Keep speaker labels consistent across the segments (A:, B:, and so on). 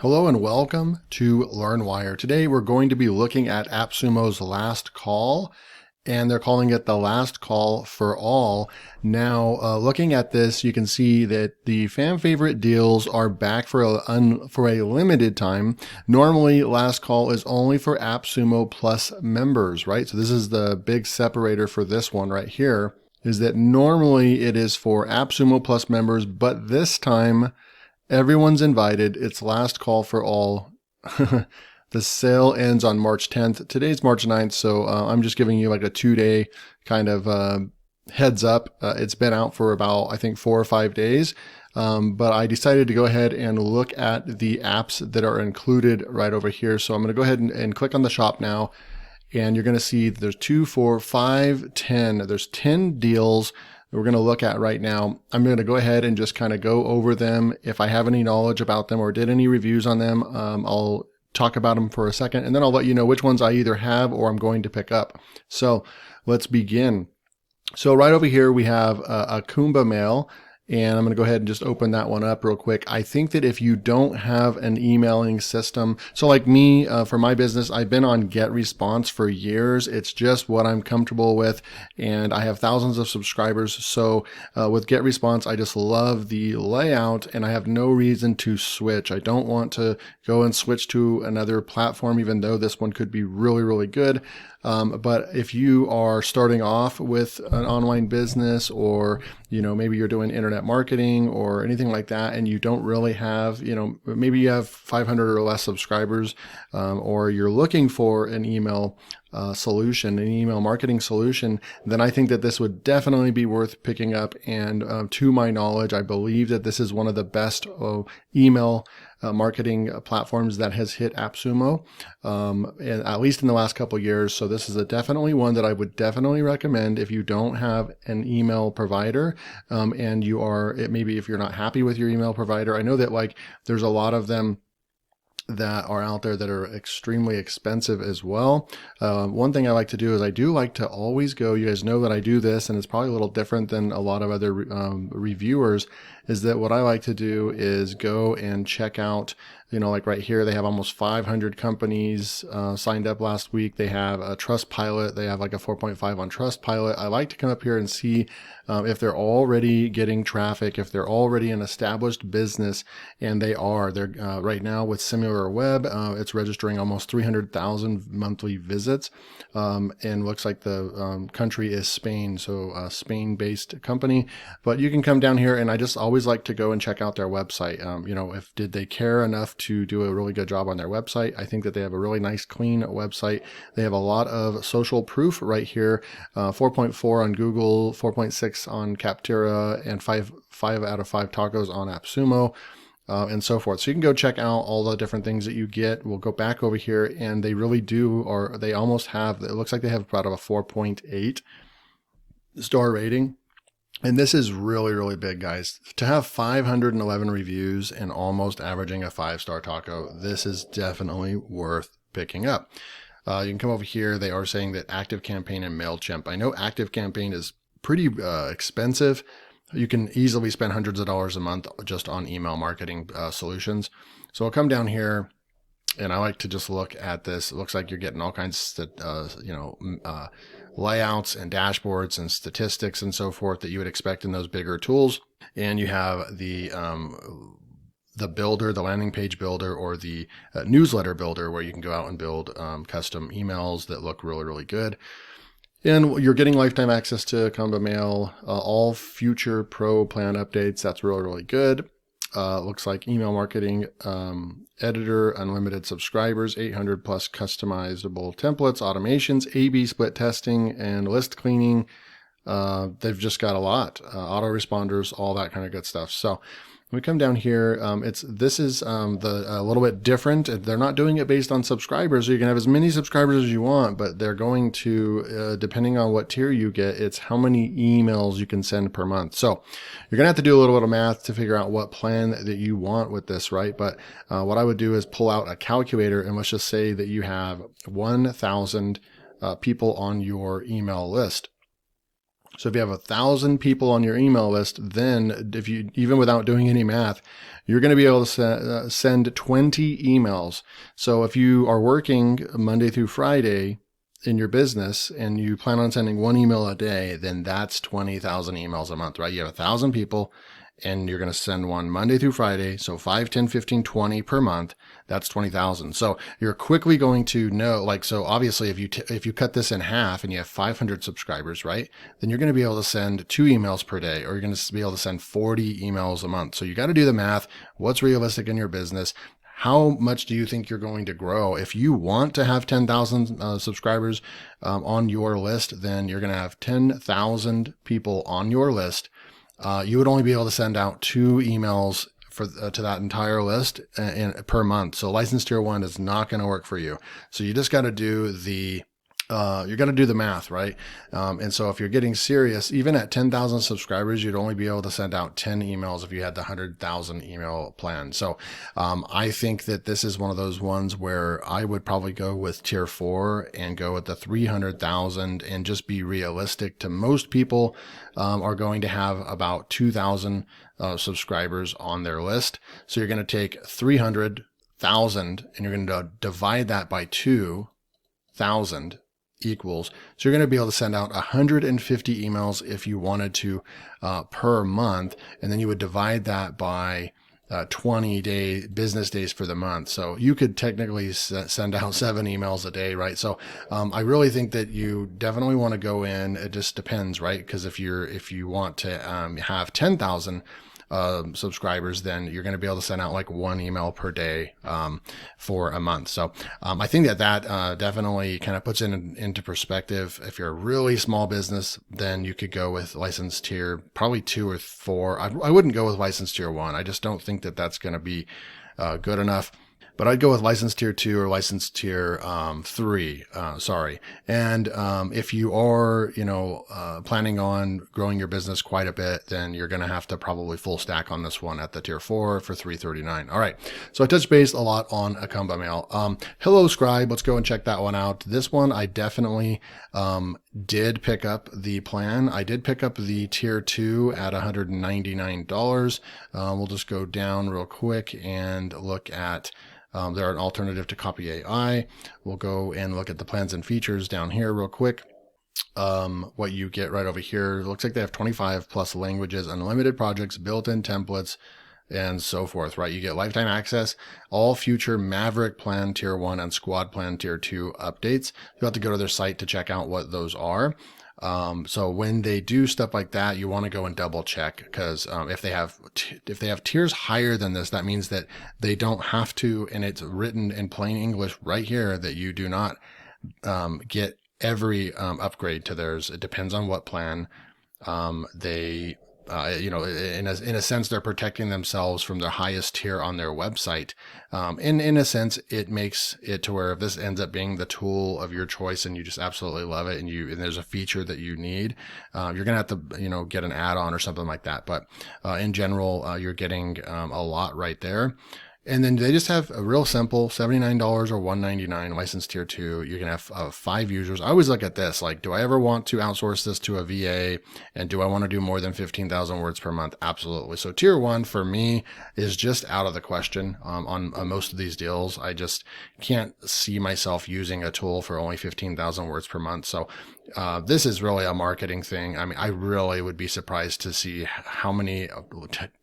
A: Hello and welcome to LearnWire. Today we're going to be looking at AppSumo's last call, and they're calling it the last call for all. Now, looking at this, you can see that the fan favorite deals are back for a limited time. Normally, last call is only for AppSumo Plus members, right? So this is the big separator for this one right here, is that normally it is for AppSumo Plus members, but this time everyone's invited. It's last call for all. The sale ends on March 10th. Today's March 9th, so I'm just giving you like a 2-day kind of heads up. It's been out for about, I think, 4 or 5 days. But I decided to go ahead and look at the apps that are included right over here. So I'm going to go ahead and click on the shop now. And you're going to see there's 2, 4, 5, 10. There's 10 deals that we're going to look at right now. I'm going to go ahead and just kind of go over them. If I have any knowledge about them or did any reviews on them, I'll talk about them for a second, and then I'll let you know which ones I either have or I'm going to pick up. So let's begin. So right over here, we have a KumbaMail. And I'm going to go ahead and just open that one up real quick. I think that if you don't have an emailing system, so like me, for my business, I've been on GetResponse for years. It's just what I'm comfortable with. And I have thousands of subscribers. So with GetResponse, I just love the layout and I have no reason to switch. I don't want to go and switch to another platform, even though this one could be really, really good. But if you are starting off with an online business, or, maybe you're doing internet marketing or anything like that, and you don't really have, maybe you have 500 or less subscribers, or you're looking for an email solution, an email marketing solution, then I think that this would definitely be worth picking up. And to my knowledge, I believe that this is one of the best email marketing platforms that has hit AppSumo, and at least in the last couple of years. So this is definitely one that I would definitely recommend if you don't have an email provider, and you are, maybe if you're not happy with your email provider. I know that there's a lot of them that are out there that are extremely expensive as well. One thing I like to do is I do like to always go, you guys know that I do this, and it's probably a little different than a lot of other reviewers, is that what I like to do is go and check out, like right here, they have almost 500 companies signed up last week. They have a Trustpilot. They have like a 4.5 on Trustpilot. I like to come up here and see if they're already getting traffic, if they're already an established business, and they are. They're right now with SimilarWeb, it's registering almost 300,000 monthly visits, and looks like the country is Spain, so a Spain-based company. But you can come down here, and I just always like to go and check out their website. If did they care enough to do a really good job on their website. I think that they have a really nice, clean website. They have a lot of social proof right here, 4.4 on Google, 4.6 on Capterra, and 5 out of 5 tacos on AppSumo, and so forth. So you can go check out all the different things that you get. We'll go back over here, and they really do, or they almost have, it looks like they have about a 4.8 star rating. And this is really, really big, guys. To have 511 reviews and almost averaging a 5-star taco, this is definitely worth picking up. You can come over here. They are saying that ActiveCampaign and MailChimp. I know ActiveCampaign is pretty expensive. You can easily spend hundreds of dollars a month just on email marketing solutions. So I'll come down here, and I like to just look at this. It looks like you're getting all kinds of, layouts and dashboards and statistics and so forth that you would expect in those bigger tools. And you have the builder, the landing page builder, or the newsletter builder, where you can go out and build custom emails that look really, really good. And you're getting lifetime access to KumbaMail, all future pro plan updates. That's really, really good. Looks like email marketing editor, unlimited subscribers, 800 plus customizable templates, automations, A/B split testing, and list cleaning. They've just got a lot, autoresponders, all that kind of good stuff. So when we come down here, this is a little bit different. They're not doing it based on subscribers. So you can have as many subscribers as you want, but they're going to, depending on what tier you get, it's how many emails you can send per month. So you're going to have to do a little bit of math to figure out what plan that you want with this, right? But what I would do is pull out a calculator, and let's just say that you have 1,000 people on your email list. So if you have 1,000 people on your email list, then if you, even without doing any math, you're going to be able to send 20 emails. So if you are working Monday through Friday in your business and you plan on sending one email a day, then that's 20,000 emails a month, right? You have 1,000 people and you're going to send one Monday through Friday. So 5, 10, 15, 20 per month. That's 20,000. So you're quickly going to know, like, so obviously if you cut this in half and you have 500 subscribers, right? Then you're going to be able to send 2 emails per day, or you're going to be able to send 40 emails a month. So you got to do the math. What's realistic in your business? How much do you think you're going to grow? If you want to have 10,000 subscribers on your list, then you're going to have 10,000 people on your list. You would only be able to send out 2 emails to that entire list per month. So license tier 1 is not going to work for you. So you just got to do the you got to do the math, right? And so if you're getting serious, even at 10,000 subscribers, you'd only be able to send out 10 emails if you had the 100,000 email plan. So I think that this is one of those ones where I would probably go with tier 4 and go with the 300,000 and just be realistic. To most people are going to have about 2,000 subscribers on their list. So you're going to take 300,000 and you're going to divide that by 2,000 equals. So you're going to be able to send out 150 emails if you wanted to per month. And then you would divide that by 20 business days for the month. So you could technically send out 7 emails a day, right? So I really think that you definitely want to go in. It just depends, right? Because if you want to have 10,000 subscribers, then you're going to be able to send out like 1 email per day for a month. So I think that definitely kind of puts it into perspective. If you're a really small business, then you could go with license tier probably 2 or 4. I wouldn't go with license tier 1. I just don't think that that's going to be good enough. But I'd go with license tier 2 or license tier 3. And if you are, planning on growing your business quite a bit, then you're going to have to probably full stack on this one at the tier 4 for $339. All right. So I touched base a lot on a KumbaMail. HelloScribe. Let's go and check that one out. This one I definitely did pick up the plan. I did pick up the tier 2 at $199. We'll just go down real quick and look at they're an alternative to Copy AI. We'll go and look at the plans and features down here real quick. What you get right over here, it looks like they have 25 plus languages, unlimited projects, built-in templates, and so forth, right? You get lifetime access, all future Maverick Plan Tier 1 and Squad Plan Tier 2 updates. You'll have to go to their site to check out what those are. So when they do stuff like that, you want to go and double check, because if they have tiers higher than this, that means that they don't have to, and it's written in plain English right here that you do not get every upgrade to theirs. It depends on what plan they. In a sense, they're protecting themselves from the highest tier on their website. In a sense, it makes it to where if this ends up being the tool of your choice and you just absolutely love it, and there's a feature that you need, you're gonna have to get an add-on or something like that. But in general, you're getting a lot right there. And then they just have a real simple $79 or $199 license tier 2. You can have 5 users. I always look at this, like, do I ever want to outsource this to a VA? And do I want to do more than 15,000 words per month? Absolutely. So tier 1 for me is just out of the question on most of these deals. I just can't see myself using a tool for only 15,000 words per month. So this is really a marketing thing. I mean, I really would be surprised to see how many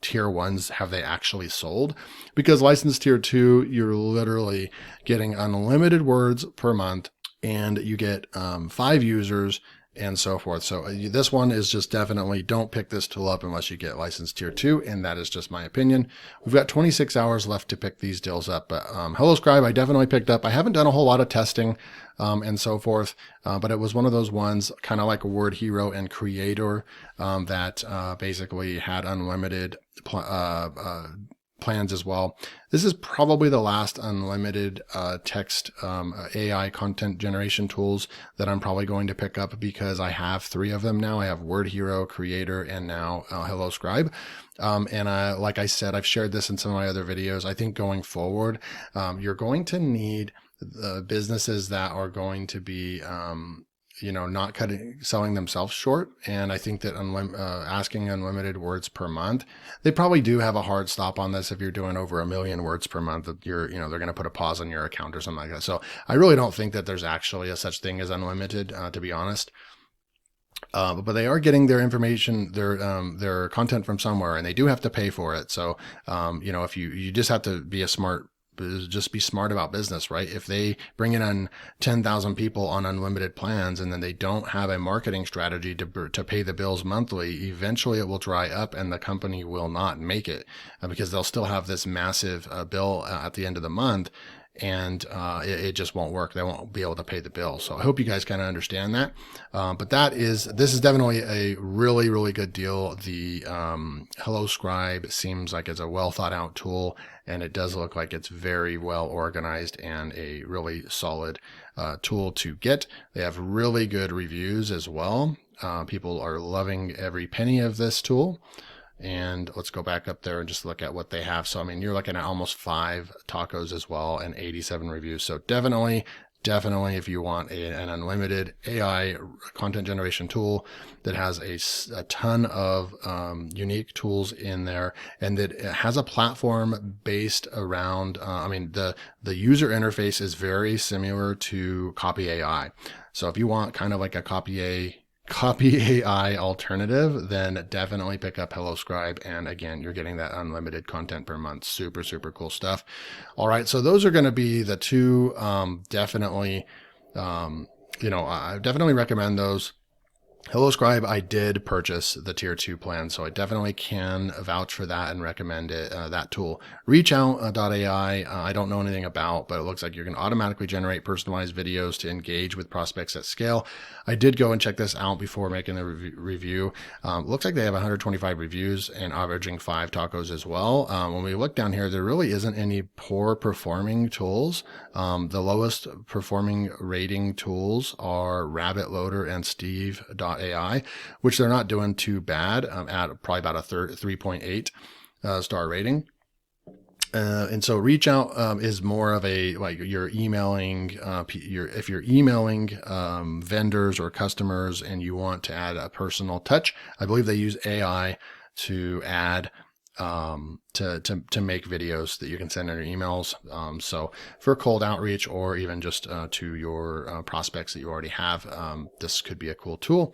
A: tier 1s have they actually sold, because license tier 2, you're literally getting unlimited words per month and you get 5 users and so forth. So this one is just definitely, don't pick this tool up unless you get license tier 2. And that is just my opinion. We've got 26 hours left to pick these deals up. But HelloScribe, I definitely picked up. I haven't done a whole lot of testing and so forth. But it was one of those ones, kind of like a Word Hero and Creator, that basically had unlimited plans as well. This is probably the last unlimited text AI content generation tools that I'm probably going to pick up, because I have 3 of them now. I have Word Hero, Creator, and now HelloScribe. And like I said, I've shared this in some of my other videos. I think going forward, you're going to need businesses that are going to be not selling themselves short. And I think that asking unlimited words per month, they probably do have a hard stop on this. If you're doing over 1 million words per month, they're going to put a pause on your account or something like that. So I really don't think that there's actually a such thing as unlimited, to be honest. But they are getting their information, their content from somewhere, and they do have to pay for it. So, if you just have to be be smart about business, right? If they bring in on 10,000 people on unlimited plans and then they don't have a marketing strategy to pay the bills monthly, eventually it will dry up and the company will not make it because they'll still have this massive bill at the end of the month. And it just won't work. They won't be able to pay the bill. So I hope you guys kind of understand that. But this is definitely a really, really good deal. The HelloScribe seems like it's a well thought out tool, and it does look like it's very well organized and a really solid tool to get. They have really good reviews as well. People are loving every penny of this tool. And let's go back up there and just look at what they have. So, I mean, you're looking at almost 5 tacos as well and 87 reviews. So definitely, if you want an unlimited AI content generation tool that has a ton of unique tools in there, and that it has a platform based around, the user interface is very similar to Copy AI. So if you want kind of like a Copy AI alternative, then definitely pick up HelloScribe. And again, you're getting that unlimited content per month. Super, super cool stuff. All right. So those are going to be the two, definitely, I definitely recommend those. HelloScribe, I did purchase the tier 2 plan, so I definitely can vouch for that and recommend it, that tool. ReachOut.ai, I don't know anything about, but it looks like you're going to automatically generate personalized videos to engage with prospects at scale. I did go and check this out before making the review. Looks like they have 125 reviews and averaging 5 tacos as well. When we look down here, there really isn't any poor performing tools. The lowest performing rating tools are Rabbit Loader and Steve.ai, which they're not doing too bad, at probably about a 3.8 star rating. And so Reach Out is more of a, like, you're emailing, if you're emailing vendors or customers and you want to add a personal touch, I believe they use AI to add to make videos that you can send in your emails. So for cold outreach or even just to your prospects that you already have, this could be a cool tool.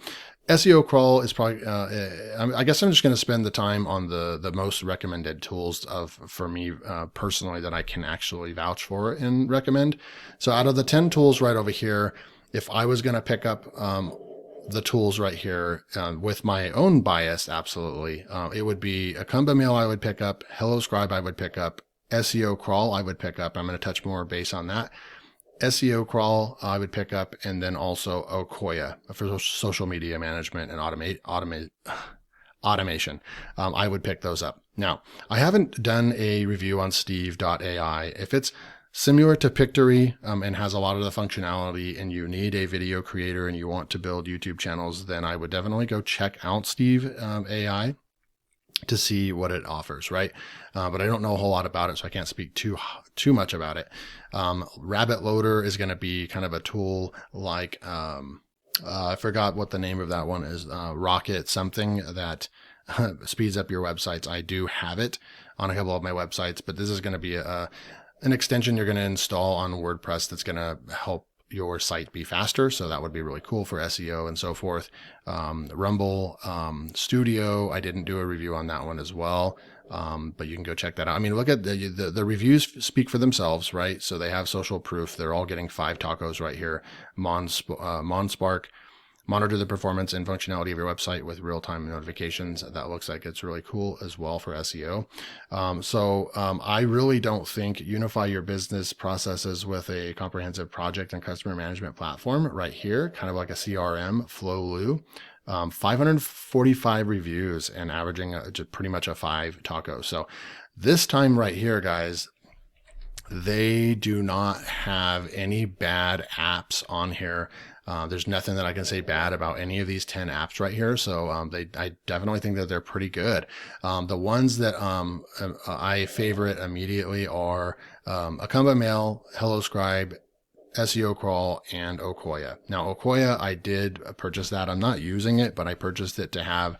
A: SEOcrawl is probably, I guess I'm just going to spend the time on the most recommended tools for me personally that I can actually vouch for and recommend. So out of the 10 tools right over here, if I was going to pick up the tools right here with my own bias, absolutely, it would be a KumbaMail I would pick up, HelloScribe I would pick up, SEOcrawl I would pick up. I'm going to touch more base on that. SEOcrawl I would pick up, and then also Okoya for social media management and automation. I would pick those up. Now, I haven't done a review on Steve.ai. If it's similar to Pictory and has a lot of the functionality and you need a video creator and you want to build YouTube channels, then I would definitely go check out Steve AI to see what it offers, right? But I don't know a whole lot about it, so I can't speak too much about it. Rabbit Loader is going to be kind of a tool like, I forgot what the name of that one is, Rocket something that speeds up your websites. I do have it on a couple of my websites, but this is going to be an extension you're going to install on WordPress that's going to help your site be faster. So that would be really cool for SEO and so forth. Rumble Studio, I didn't do a review on that one as well. But you can go check that out. I mean, look at the reviews speak for themselves, right? So they have social proof. They're all getting 5 tacos right here. MonSpark, monitor the performance and functionality of your website with real-time notifications. That looks like it's really cool as well for SEO. I really don't think unify your business processes with a comprehensive project and customer management platform right here, kind of like a CRM, Flowloo. 545 reviews and averaging pretty much a 5 tacos. So this time right here, guys, they do not have any bad apps on here. There's nothing that I can say bad about any of these 10 apps right here. So I definitely think that they're pretty good. The ones that I favorite immediately are a KumbaMail, HelloScribe, SEOcrawl and Okoya. Now, Okoya, I did purchase that. I'm not using it, but I purchased it to have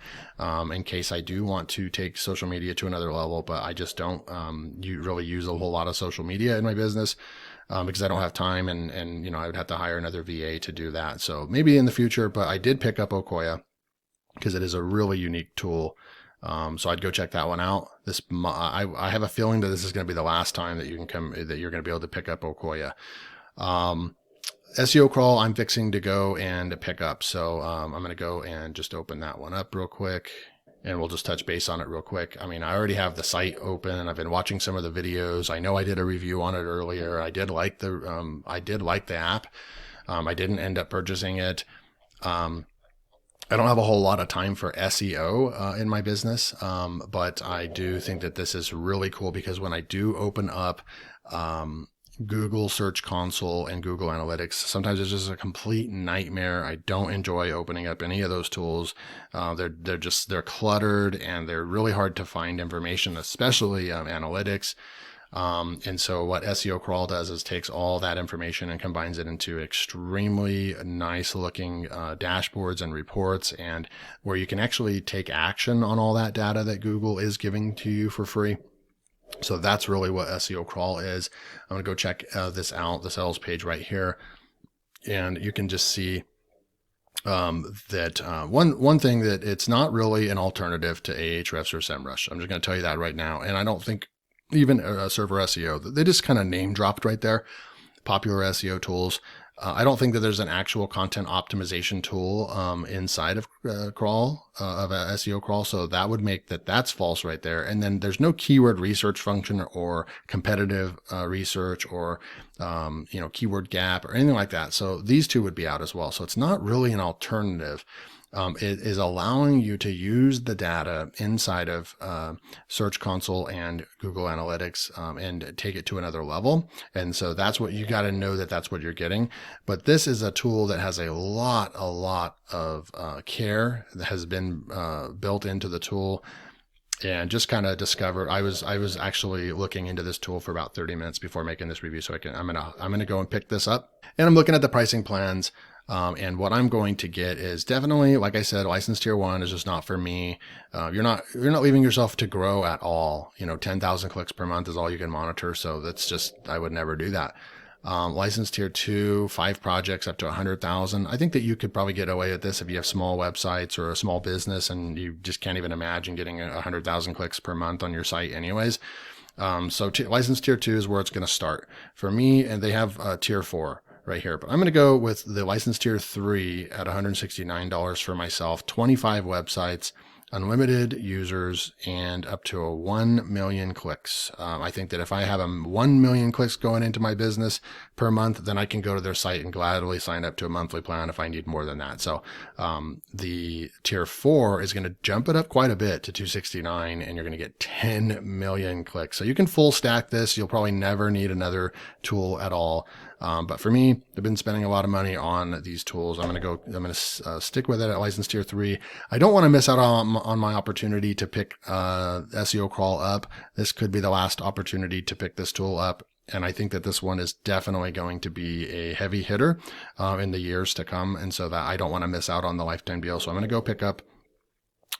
A: in case I do want to take social media to another level, but I just don't really use a whole lot of social media in my business because I don't have time and I would have to hire another VA to do that. So maybe in the future, but I did pick up Okoya because it is a really unique tool. So I'd go check that one out. I have a feeling that this is going to be the last time that you're going to be able to pick up Okoya. SEOcrawl, I'm fixing to go and pick up. So I'm going to go and just open that one up real quick, and we'll just touch base on it real quick. I mean, I already have the site open. I've been watching some of the videos. I know I did a review on it earlier. I did like the app. I didn't end up purchasing it. I don't have a whole lot of time for SEO in my business, but I do think that this is really cool because when I do open up Google Search Console and Google Analytics, sometimes it's just a complete nightmare. I don't enjoy opening up any of those tools. They're cluttered and they're really hard to find information, especially analytics. And so what SEOcrawl does is takes all that information and combines it into extremely nice looking dashboards and reports, and where you can actually take action on all that data that Google is giving to you for free. So that's really what SEOcrawl is. I'm going to go check this out, the sales page right here. And you can just see that one thing that it's not really an alternative to Ahrefs or SEMrush. I'm just going to tell you that right now. And I don't think even Server SEO, they just kind of name dropped right there, popular SEO tools. I don't think that there's an actual content optimization tool inside of SEOcrawl, so that would make that's false right there. And then there's no keyword research function or competitive research or keyword gap or anything like that. So these two would be out as well. So it's not really an alternative. It is allowing you to use the data inside of Search Console and Google Analytics and take it to another level. And so that's what you got to know, that's what you're getting. But this is a tool that has a lot of care that has been built into the tool. And just kind of discovered, I was actually looking into this tool for about 30 minutes before making this review. So I'm gonna go and pick this up, and I'm looking at the pricing plans. And what I'm going to get is definitely, like I said, license tier 1 is just not for me. You're not leaving yourself to grow at all. 10,000 clicks per month is all you can monitor. So that's just, I would never do that. License tier 2, 5 projects up to 100,000. I think that you could probably get away with this if you have small websites or a small business and you just can't even imagine getting 100,000 clicks per month on your site anyways. So license tier 2 is where it's going to start for me. And they have tier 4 right here, but I'm going to go with the license tier 3 at $169 for myself, 25 websites, unlimited users, and up to 1 million clicks. I think that if I have 1 million clicks going into my business per month, then I can go to their site and gladly sign up to a monthly plan if I need more than that. So the tier 4 is going to jump it up quite a bit to $269, and you're going to get 10 million clicks. So you can full stack this. You'll probably never need another tool at all. But for me, I've been spending a lot of money on these tools. I'm going to stick with it at license tier 3. I don't want to miss out on my opportunity to pick SEOcrawl up. This could be the last opportunity to pick this tool up. And I think that this one is definitely going to be a heavy hitter in the years to come. And so that I don't want to miss out on the lifetime deal. So I'm going to go pick up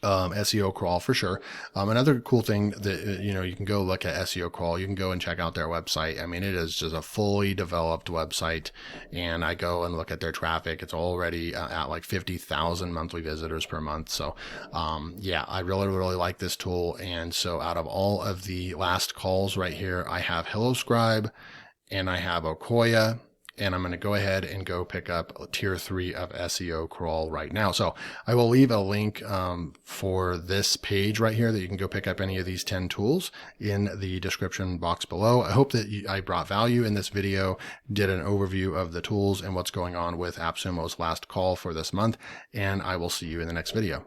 A: SEOcrawl for sure. Another cool thing that, you can go look at SEOcrawl. You can go and check out their website. I mean, it is just a fully developed website, and I go and look at their traffic. It's already at like 50,000 monthly visitors per month. So, I really, really like this tool. And so out of all of the last calls right here, I have HelloScribe and I have Okoya. And I'm going to go ahead and go pick up tier 3 of SEOcrawl right now. So I will leave a link for this page right here that you can go pick up any of these 10 tools in the description box below. I hope that I brought value in this video, did an overview of the tools and what's going on with AppSumo's last call for this month. And I will see you in the next video.